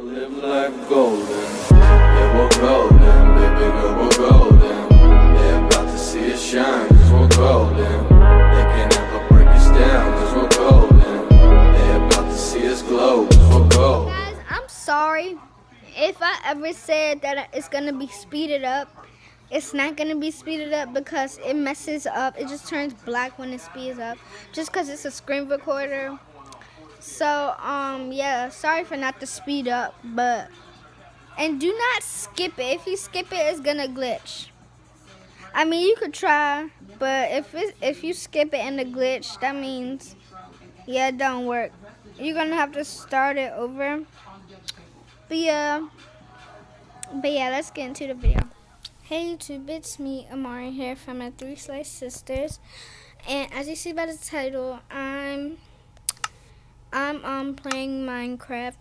Live life golden, yeah, we're golden, baby girl, we're golden. They're about to see us shine, cause we're golden. They can never break us down, cause we're golden. They're about to see us glow, cause we're golden. Guys, I'm sorry if I ever said that it's gonna be speeded up. It's not gonna be speeded up because it messes up. It just turns black when it speeds up, just because it's a screen recorder. So yeah, sorry for not to speed up, and do not skip it. If you skip it, it's gonna glitch. I mean, you could try, but if you skip it and it glitch, that means yeah, it don't work. You're gonna have to start it over. But yeah, let's get into the video. Hey YouTube, it's me, Amari, here from my Three Slice Sisters, and as you see by the title, I'm playing Minecraft.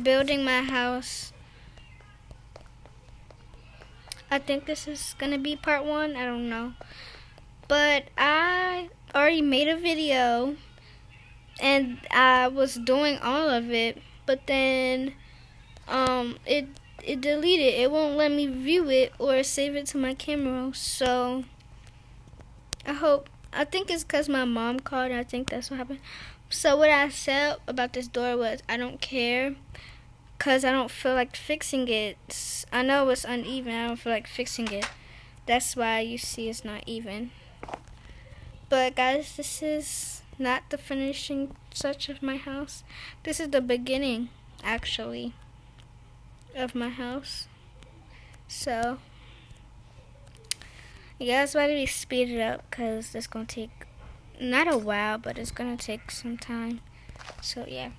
Building my house. I think this is gonna be part 1. I don't know, but I already made a video. And I was doing all of it, but then it deleted. It won't let me view it or save it to my camera. So I think it's because my mom called. I think that's what happened. So what I said about this door was I don't care, because I don't feel like fixing it. I know it's uneven. I don't feel like fixing it. That's why you see it's not even. But guys, this is not the finishing touch of my house. This is the beginning, actually, of my house. So, yeah, that's why we speed it up, because it's going to take, not a while, but it's going to take some time. So, yeah.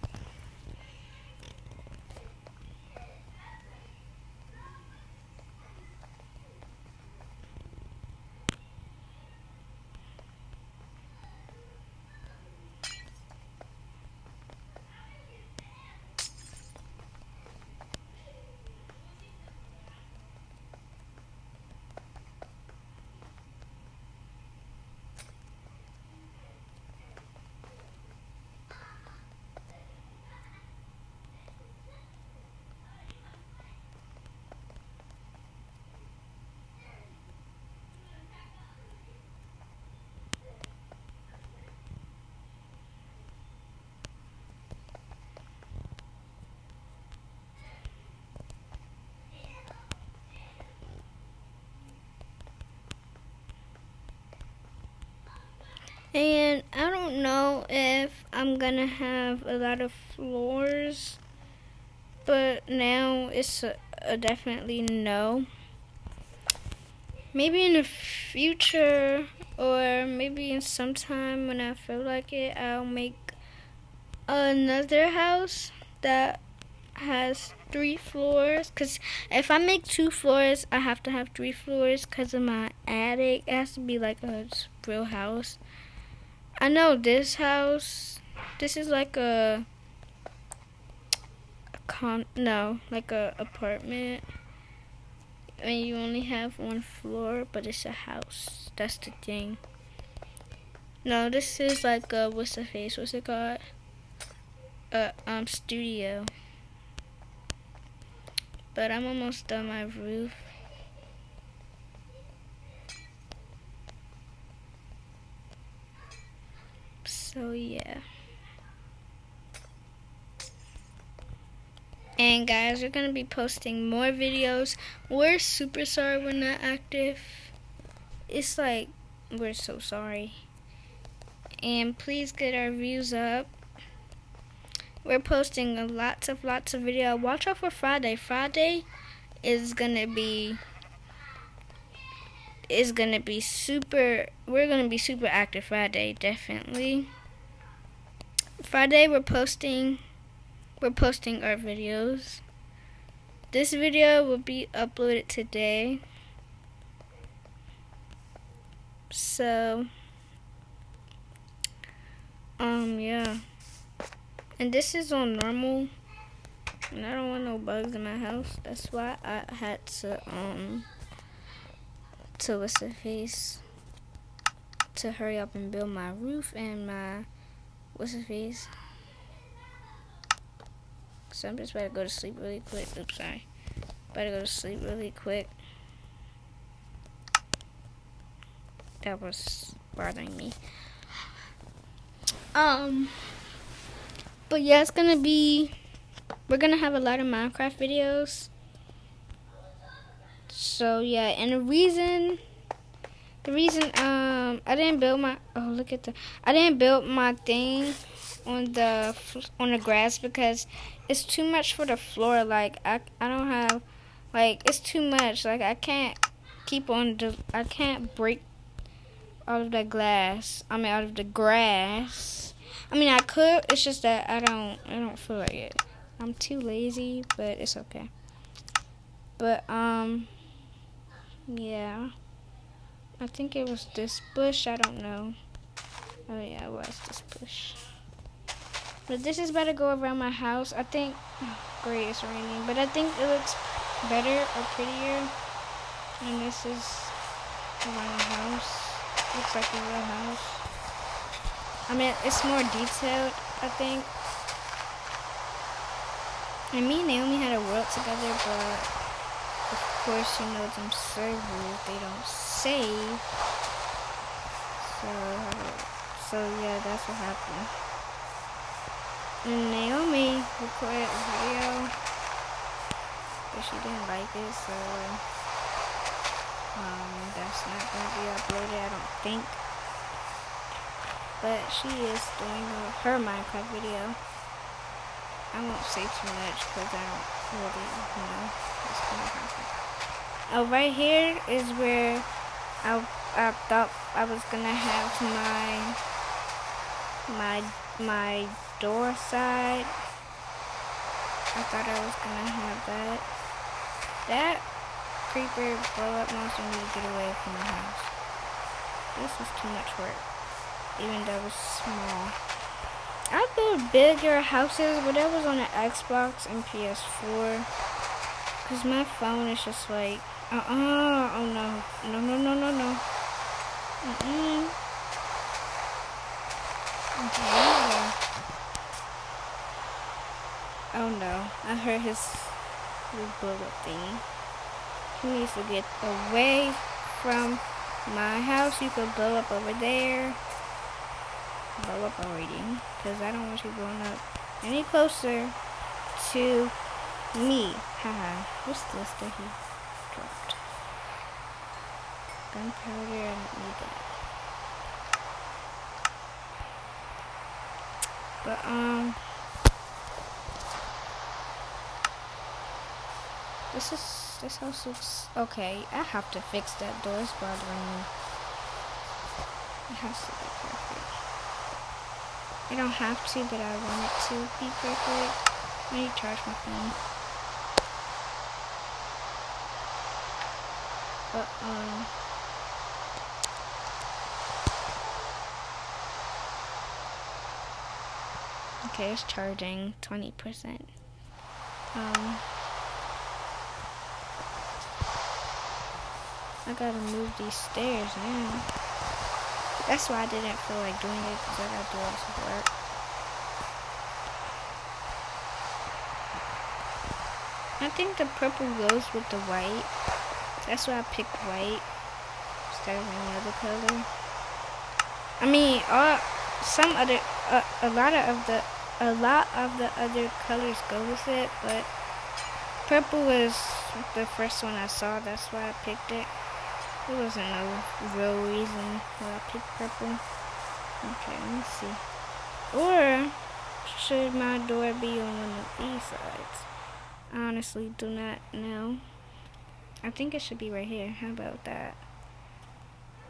And I don't know if I'm gonna have a lot of floors, but now it's a definitely no. Maybe in the future, or maybe in some time when I feel like it, I'll make another house that has 3 floors. Because if I make 2 floors, I have to have 3 floors because of my attic. It has to be like a real house. I know this house, this is like a apartment. I mean, you only have 1 floor, but it's a house. That's the thing. No, this is like a, what's it called? Studio. But I'm almost done my roof. So yeah. And guys, we're gonna be posting more videos. We're super sorry we're not active. It's like, we're so sorry. And please get our views up. We're posting lots of video. Watch out for Friday. Friday is gonna be super. We're gonna be super active Friday, definitely. Friday we're posting our videos. This video will be uploaded today. So yeah. And this is on normal. And I don't want no bugs in my house. That's why I had to to hurry up and build my roof and my, what's his face? So I'm just about to go to sleep really quick. Oops, sorry. About to go to sleep really quick. That was bothering me. But yeah, it's gonna be, we're gonna have a lot of Minecraft videos. So yeah, and the reason I didn't build my, oh look at the, I didn't build my thing on the grass because it's too much for the floor. Like I don't have, like it's too much. Like I can't I can't break out of the glass. I mean out of the grass. I mean I could. It's just that I don't feel like it. I'm too lazy, but it's okay. But yeah. I think it was this bush. I don't know. Oh yeah, it was this bush. But this is about to go around my house. I think, oh, great, it's raining. But I think it looks better or prettier. And this is around the house. Looks like a real house. I mean, it's more detailed, I think. And me and Naomi had a world together, but of course, you know, them servers, they don't save. So yeah, that's what happened. And Naomi recorded a video, but she didn't like it, so that's not gonna be uploaded, I don't think. But she is doing her Minecraft video. I won't say too much because I don't really know what's gonna happen. Oh, right here is where I thought I was gonna have my door side. I thought I was gonna have that. That creeper blow up monster need to get away from the house. This is too much work, even though it's small. I build bigger houses, but that was on the Xbox and PS4. Cause my phone is just like, oh no. Okay. Oh no, I heard his bullet thingy. He needs to get away from my house. You could blow up over there. Blow up already, because I don't want you blowing up any closer to me. Haha. What's this that he dropped? Gunpowder, I don't need that. But this house looks okay. I have to fix that door. It's bothering me. It has to be perfect. I don't have to, but I want it to be perfect. I need to charge my phone. But okay, it's charging 20%. I gotta move these stairs now. That's why I didn't feel like doing it, because I gotta do all this work. I think the purple goes with the white. That's why I picked white instead of any other color. I mean, a lot of the other colors go with it, but purple was the first one I saw. That's why I picked it. There wasn't no real reason why I picked purple. Okay, let me see. Or should my door be on one of these sides? I honestly do not know. I think it should be right here. How about that?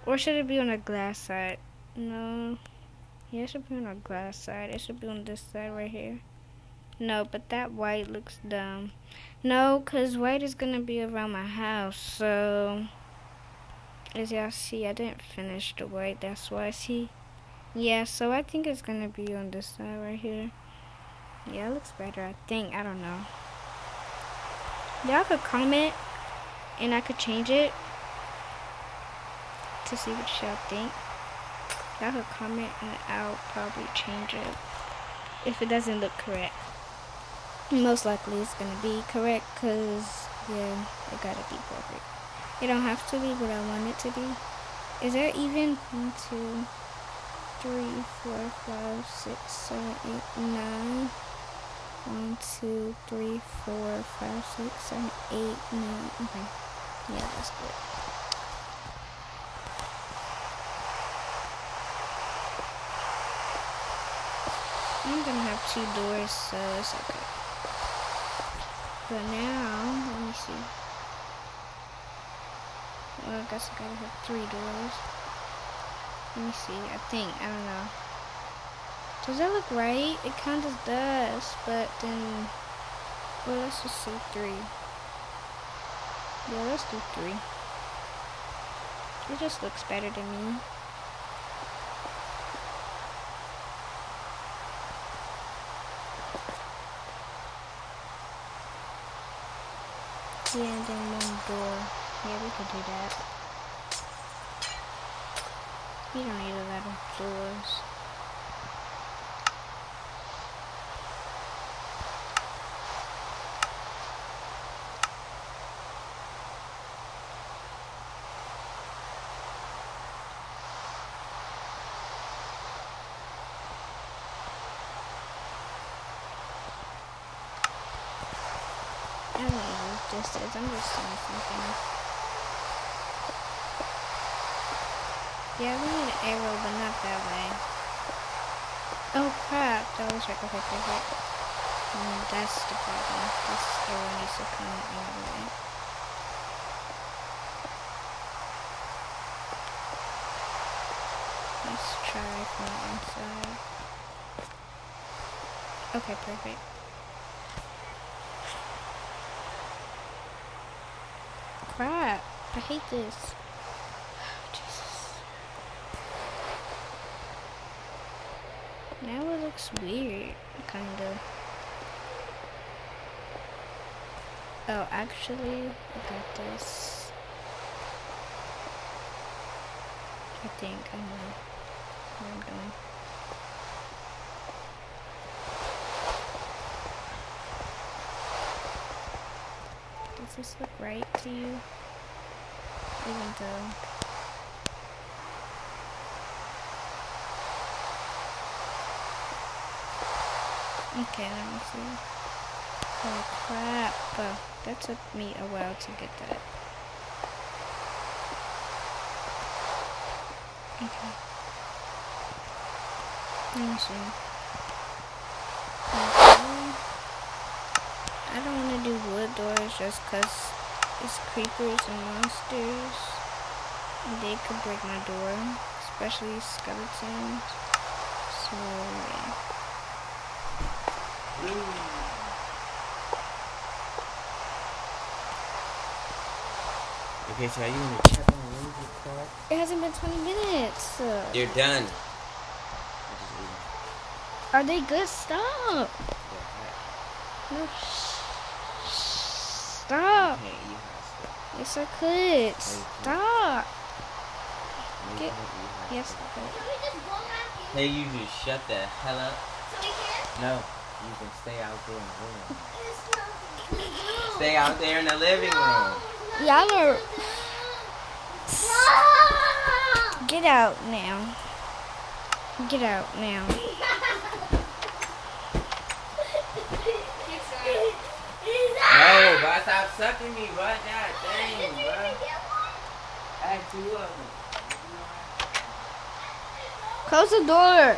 Or should it be on the glass side? No. Yeah, it should be on the glass side. It should be on this side right here. No, but that white looks dumb. No, because white is going to be around my house. So, as y'all see, I didn't finish the white. That's why I see. Yeah, so I think it's going to be on this side right here. Yeah, it looks better, I think. I don't know. Y'all could comment, and I could change it to see what y'all think. Y'all could comment and I'll probably change it if it doesn't look correct. Most likely it's gonna be correct because, yeah, it gotta be perfect. It don't have to be what I want it to be. Is there even 1, 2, 3, 4, 5, 6, 7, 8, 9? 1, 2, 3, 4, 5, 6, 7, 8, 9. Okay. Yeah, that's good. I'm gonna have 2 doors, so it's okay. But now, let me see. Well, I guess I gotta have 3 doors. Let me see. I don't know. Does that look right? It kind of does, but then, well, let's just say 3. Yeah, let's do 3. It just looks better to me. Yeah, and then 1 door. Yeah, we could do that. We don't need a lot of doors. I don't know what this is. I'm just doing something. Yeah, we need an arrow, but not that way. Oh crap, that was right. Okay, perfect. That's the problem. This arrow needs to come another way. Let's try from the inside. Okay, perfect. Crap, I hate this. Jesus. Now it looks weird, kinda. Oh, actually, I got this. I think I know what I'm doing. Does this look right to you? Even though... Okay, let me see. Oh crap. Oh, that took me a while to get that. Okay. Let me see. Okay. I don't want to do wood doors just because it's creepers and monsters. They could break my door, especially skeletons. So, yeah. Okay, so are you gonna check on the room real quick? It hasn't been 20 minutes. You're done. Are they good? Stop. No. Stop. Okay, you have stuff. Yes, I could. Stop. Get. Yes, I could. Hey, you just shut the hell up. No, you can stay out there in the living room. Stay out there in the living room. Y'all are. Get out now. Get out now. No, bro, stop sucking me, bro. God dang, bro. Act 2 of them. Close the door.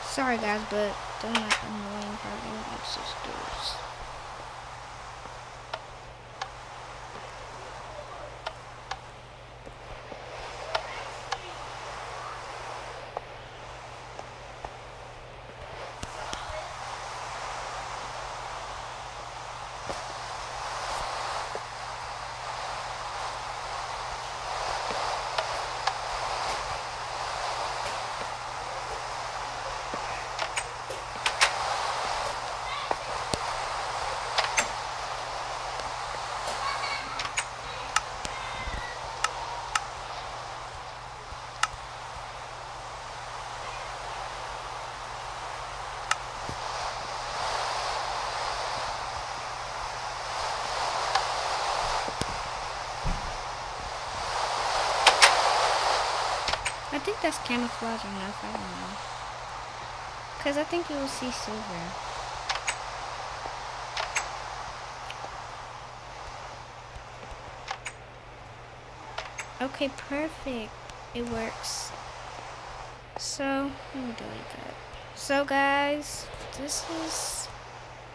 Sorry guys, but they're not annoying having my sisters. that's camouflage enough. I don't know. Because I think you will see silver. Okay, perfect. It works. So, let me delete that. So guys, this is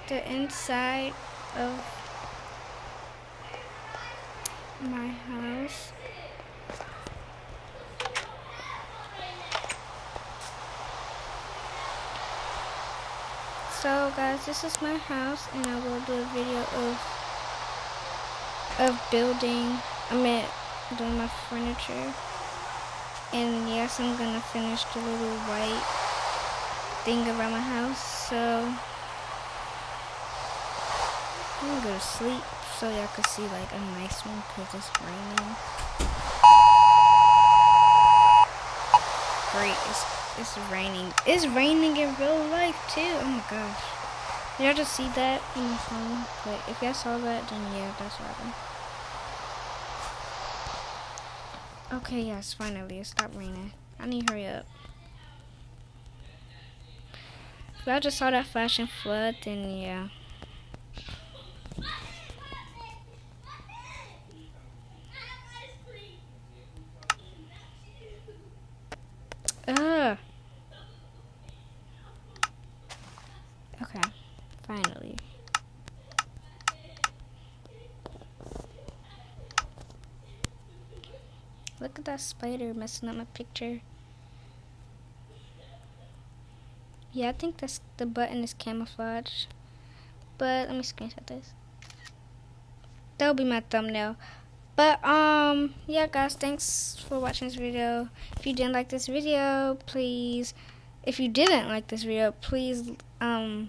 the inside of my house. So guys, this is my house, and I will do a video of building, doing my furniture. And yes, I'm gonna finish the little white thing around my house. So I'm gonna go to sleep so y'all can see like a nice one, because it's raining. Great, it's raining. It's raining in real life too. Oh my gosh. Did y'all just see that in my phone? But if y'all saw that, then yeah, that's what happened. Okay, yes, finally, it stopped raining. I need to hurry up. If y'all just saw that flash and flood, then yeah. Okay, finally. Look at that spider messing up my picture. Yeah, I think that's the button is camouflage. But let me screenshot this. That'll be my thumbnail. But yeah guys, thanks for watching this video. If you didn't like this video, please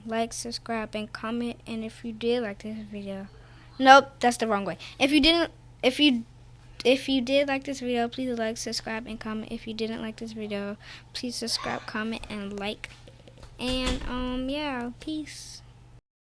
like, subscribe, and comment. And if you did like this video, nope, that's the wrong way. If you did like this video, please like, subscribe, and comment. If you didn't like this video, please subscribe, comment, and like. And yeah, peace.